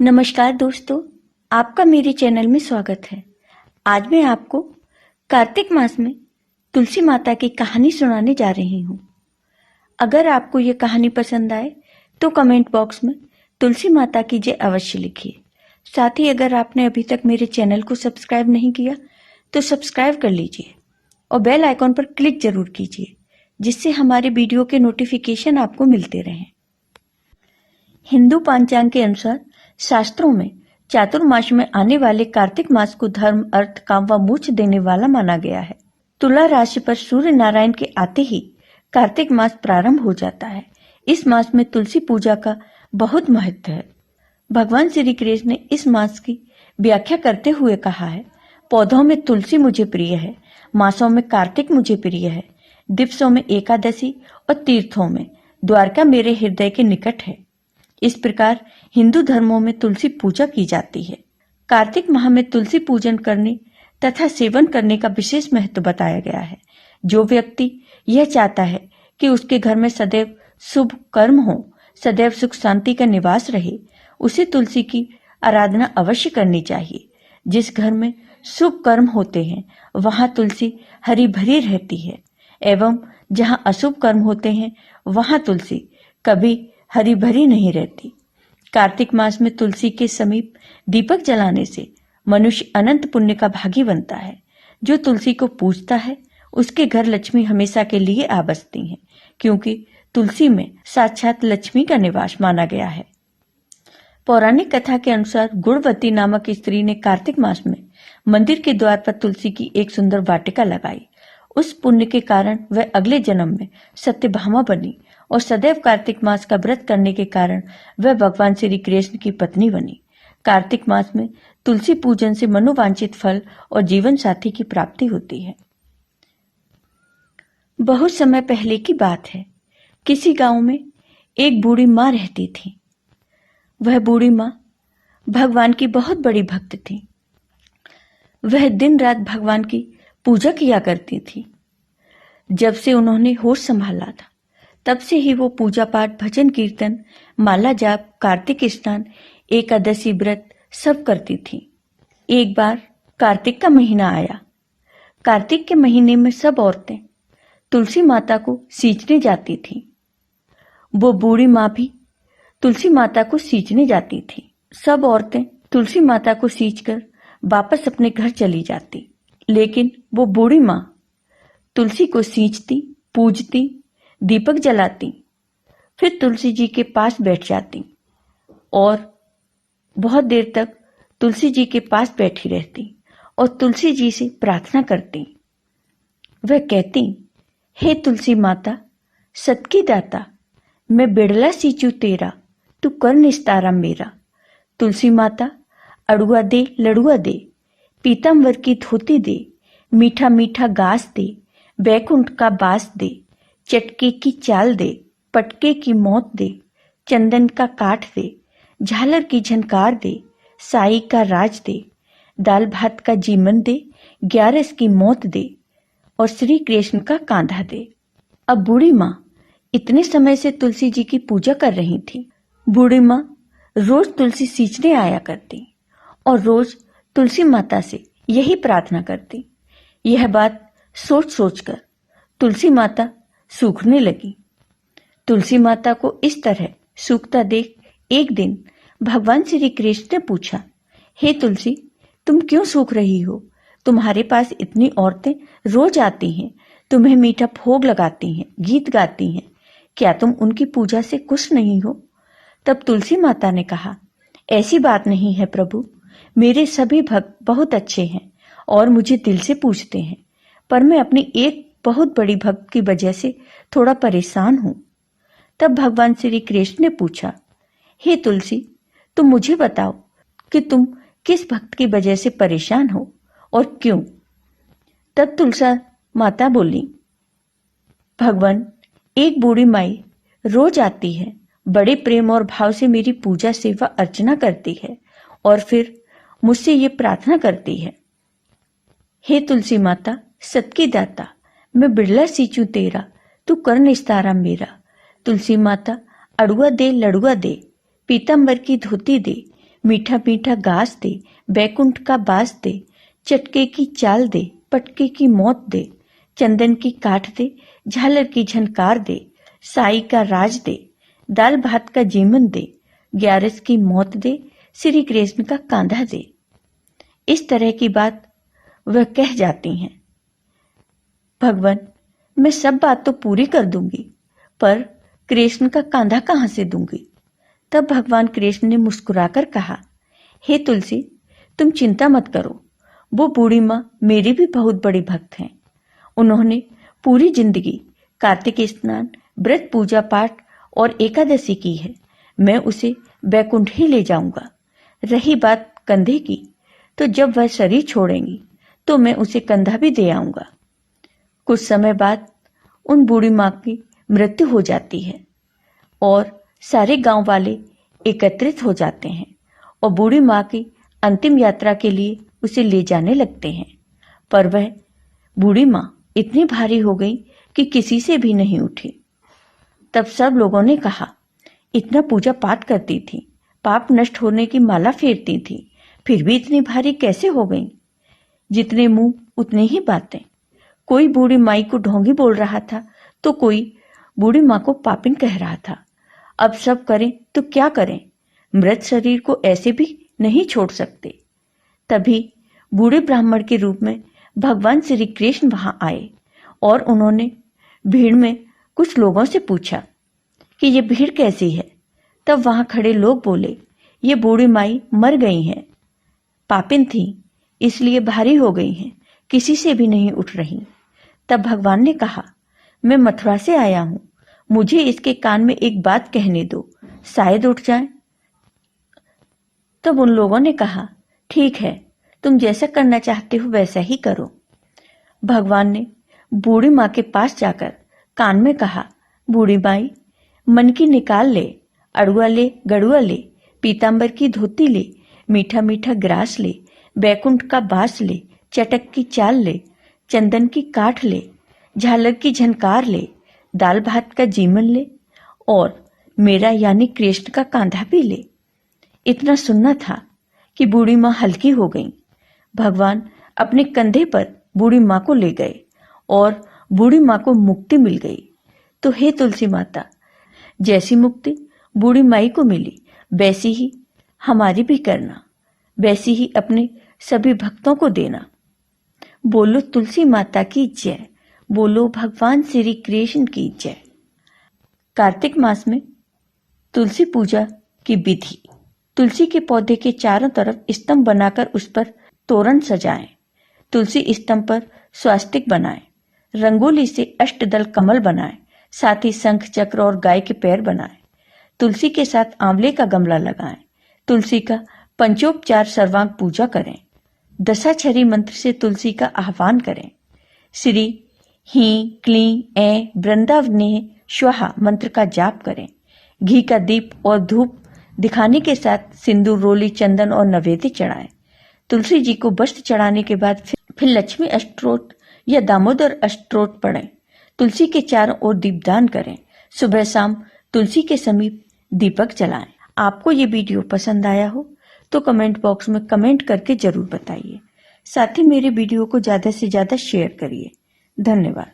नमस्कार दोस्तों, आपका मेरे चैनल में स्वागत है। आज मैं आपको कार्तिक मास में तुलसी माता की कहानी सुनाने जा रही हूँ। अगर आपको ये कहानी पसंद आए तो कमेंट बॉक्स में तुलसी माता की जय अवश्य लिखिए। साथ ही अगर आपने अभी तक मेरे चैनल को सब्सक्राइब नहीं किया तो सब्सक्राइब कर लीजिए और बेल आइकॉन पर क्लिक जरूर कीजिए, जिससे हमारे वीडियो के नोटिफिकेशन आपको मिलते रहें। हिंदू पंचांग के अनुसार शास्त्रों में चातुर्मास में आने वाले कार्तिक मास को धर्म, अर्थ, काम व मोक्ष देने वाला माना गया है। तुला राशि पर सूर्य नारायण के आते ही कार्तिक मास प्रारंभ हो जाता है। इस मास में तुलसी पूजा का बहुत महत्व है। भगवान श्री कृष्ण ने इस मास की व्याख्या करते हुए कहा है, पौधों में तुलसी मुझे प्रिय है, मासों में कार्तिक मुझे प्रिय है, दिवसों में एकादशी और तीर्थों में द्वारका मेरे हृदय के निकट है। इस प्रकार हिंदू धर्मों में तुलसी पूजा की जाती है। कार्तिक माह में तुलसी पूजन करने तथा सेवन करने का विशेष महत्व बताया गया है। जो व्यक्ति यह चाहता है कि उसके घर में सदैव शुभ कर्म हो, सदैव सुख शांति का निवास रहे, उसे तुलसी की आराधना अवश्य करनी चाहिए। जिस घर में शुभ कर्म होते हैं वहां तुलसी हरी भरी रहती है, एवं जहां अशुभ कर्म होते हैं वहां तुलसी कभी हरी भरी नहीं रहती। कार्तिक मास में तुलसी के समीप दीपक जलाने से मनुष्य अनंत पुण्य का भागी बनता है। जो तुलसी को पूजता है उसके घर लक्ष्मी हमेशा के लिए आ बसती हैं, क्योंकि तुलसी में साक्षात लक्ष्मी का निवास माना गया है। पौराणिक कथा के अनुसार गुणवती नामक स्त्री ने कार्तिक मास में मंदिर के द्वार पर तुलसी की एक सुंदर वाटिका लगाई। उस पुण्य के कारण वह अगले जन्म में सत्यभामा बनी और सदैव कार्तिक मास का व्रत करने के कारण वह भगवान श्री कृष्ण की पत्नी बनी। कार्तिक मास में तुलसी पूजन से मनोवांछित फल और जीवन साथी की प्राप्ति होती है। बहुत समय पहले की बात है। किसी गांव में एक बूढ़ी माँ रहती थी। वह बूढ़ी माँ भगवान की बहुत बड़ी भक्त थी। वह दिन रात भगवान की पूजा किया करती थी। जब से उन्होंने होश संभाला था तब से ही वो पूजा पाठ, भजन कीर्तन, माला जाप, कार्तिक स्नान, एकादशी व्रत सब करती थी। एक बार कार्तिक का महीना आया। कार्तिक के महीने में सब औरतें तुलसी माता को सींचने जाती थी। वो बूढ़ी माँ भी तुलसी माता को सींचने जाती थी। सब औरतें तुलसी माता को सींचकर वापस अपने घर चली जाती, लेकिन वो बूढ़ी माँ तुलसी को सींचती, पूजती, दीपक जलाती, फिर तुलसी जी के पास बैठ जाती और बहुत देर तक तुलसी जी के पास बैठी रहती और तुलसी जी से प्रार्थना करती। वह कहती, हे तुलसी माता, सत की दाता, मैं बिड़ला सींचू तेरा, तू कर निस्तारा मेरा। तुलसी माता, अड़ुआ दे, लड़ुआ दे, पीताम्बर की धोती दे, मीठा मीठा गास दे, बैकुंठ का बास दे, चटके की चाल दे, पटके की मौत दे, चंदन का काठ दे, झालर की झनकार दे, साई का राज दे, दाल भात का जीवन दे, ग्यारस की मौत दे और श्री कृष्ण का कांधा दे। अब बूढ़ी माँ इतने समय से तुलसी जी की पूजा कर रही थी। बूढ़ी माँ रोज तुलसी सींचने आया करती और रोज तुलसी माता से यही प्रार्थना करती। यह बात सोच सोचकर तुलसी माता सूखने लगी। तुलसी माता को इस तरह सूखता देख एक दिन भगवान श्री कृष्ण ने पूछा, हे तुलसी, तुम क्यों सूख रही हो? तुम्हारे पास इतनी औरतें रोज आती हैं, तुम्हें मीठा भोग लगाती हैं, गीत गाती हैं, क्या तुम उनकी पूजा से खुश नहीं हो? तब तुलसी माता ने कहा, ऐसी बात नहीं है प्रभु, मेरे सभी भक्त बहुत अच्छे हैं और मुझे दिल से पूजते हैं, पर मैं अपनी एक बहुत बड़ी भक्त की वजह से थोड़ा परेशान हूं। तब भगवान श्री कृष्ण ने पूछा, हे तुलसी, तुम मुझे बताओ कि तुम किस भक्त की वजह से परेशान हो और क्यों? तब तुलसी माता बोली, भगवान, एक बूढ़ी माई रोज आती है, बड़े प्रेम और भाव से मेरी पूजा सेवा अर्चना करती है और फिर मुझसे ये प्रार्थना करती है, हे तुलसी माता, सत की दाता, मैं बिड़ला सींचू तेरा, तू कर निस्तारा मेरा। तुलसी माता, अड़ुआ दे, लड़ुआ दे, पीताम्बर की धोती दे, मीठा मीठा घास दे, बैकुंठ का बास दे, चटके की चाल दे, पटके की मौत दे, चंदन की काठ दे, झालर की झनकार दे, साई का राज दे, दाल भात का जीवन दे, ग्यारस की मौत दे, श्री कृष्ण का कांधा दे। इस तरह की बात वह कह जाती हैं। भगवान, मैं सब बात तो पूरी कर दूंगी, पर कृष्ण का कांधा कहां से दूंगी? तब भगवान कृष्ण ने मुस्कुराकर कहा, हे तुलसी, तुम चिंता मत करो। वो बूढ़ी माँ मेरी भी बहुत बड़ी भक्त हैं। उन्होंने पूरी जिंदगी कार्तिक स्नान, व्रत, पूजा पाठ और एकादशी की है। मैं उसे बैकुंठ ही ले जाऊंगा। रही बात कंधे की, तो जब वह शरीर छोड़ेंगी तो मैं उसे कंधा भी दे आऊंगा। कुछ समय बाद उन बूढ़ी माँ की मृत्यु हो जाती है और सारे गांव वाले एकत्रित हो जाते हैं और बूढ़ी माँ की अंतिम यात्रा के लिए उसे ले जाने लगते हैं। पर वह बूढ़ी माँ इतनी भारी हो गई कि किसी से भी नहीं उठी। तब सब लोगों ने कहा, इतना पूजा पाठ करती थी, पाप नष्ट होने की माला फेरती थी, फिर भी इतनी भारी कैसे हो गई? जितने मुंह उतनी ही बातें। कोई बूढ़ी माई को ढोंगी बोल रहा था तो कोई बूढ़ी माँ को पापिन कह रहा था। अब सब करें तो क्या करें? मृत शरीर को ऐसे भी नहीं छोड़ सकते। तभी बूढ़े ब्राह्मण के रूप में भगवान श्री कृष्ण वहां आए और उन्होंने भीड़ में कुछ लोगों से पूछा कि ये भीड़ कैसी है। तब वहां खड़े लोग बोले, ये बूढ़ी माई मर गई हैं, पापिन थी, इसलिए भारी हो गई हैं, किसी से भी नहीं उठ रही। तब भगवान ने कहा, मैं मथुरा से आया हूं, मुझे इसके कान में एक बात कहने दो, शायद उठ जाए। तब उन लोगों ने कहा, ठीक है, तुम जैसा करना चाहते हो वैसा ही करो। भगवान ने बूढ़ी माँ के पास जाकर कान में कहा, बूढ़ी माई, मन की निकाल ले, अड़ुआ ले, गड़ुआ ले, पीतांबर की धोती ले, मीठा मीठा ग्रास ले, बैकुंठ का बास ले, चटक की चाल ले, चंदन की काठ ले, झालर की झनकार ले, दाल भात का जीवन ले और मेरा यानी कृष्ण का कांधा भी ले। इतना सुनना था कि बूढ़ी माँ हल्की हो गई। भगवान अपने कंधे पर बूढ़ी माँ को ले गए और बूढ़ी माँ को मुक्ति मिल गई। तो हे तुलसी माता, जैसी मुक्ति बूढ़ी माई को मिली वैसी ही हमारी भी करना, वैसी ही अपने सभी भक्तों को देना। बोलो तुलसी माता की जय, बोलो भगवान श्री कृष्ण की जय। कार्तिक मास में तुलसी पूजा की विधि। तुलसी के पौधे के चारों तरफ स्तंभ बनाकर उस पर तोरण सजाएं। तुलसी स्तंभ पर स्वास्तिक बनाएं। रंगोली से अष्टदल कमल बनाएं। साथ ही शंख, चक्र और गाय के पैर बनाएं। तुलसी के साथ आंवले का गमला लगाएं। तुलसी का पंचोपचार सर्वांग पूजा करें। दशाक्षरी मंत्र से तुलसी का आह्वान करें। श्री हीं क्लीं ऐं वृंदावनेः स्वाहा मंत्र का जाप करें। घी का दीप और धूप दिखाने के साथ सिंदूर, रोली, चंदन और नैवेद्य चढ़ाएं। तुलसी जी को वस्त्र चढ़ाने के बाद फिर लक्ष्मी अष्टोत्र या दामोदर अष्टोत्र पढ़ें। तुलसी के चारों ओर दीपदान करें। सुबह शाम तुलसी के समीप दीपक जलाएं। आपको ये वीडियो पसंद आया हो तो कमेंट बॉक्स में कमेंट करके जरूर बताइए। साथ ही मेरे वीडियो को ज्यादा से ज्यादा शेयर करिए। धन्यवाद।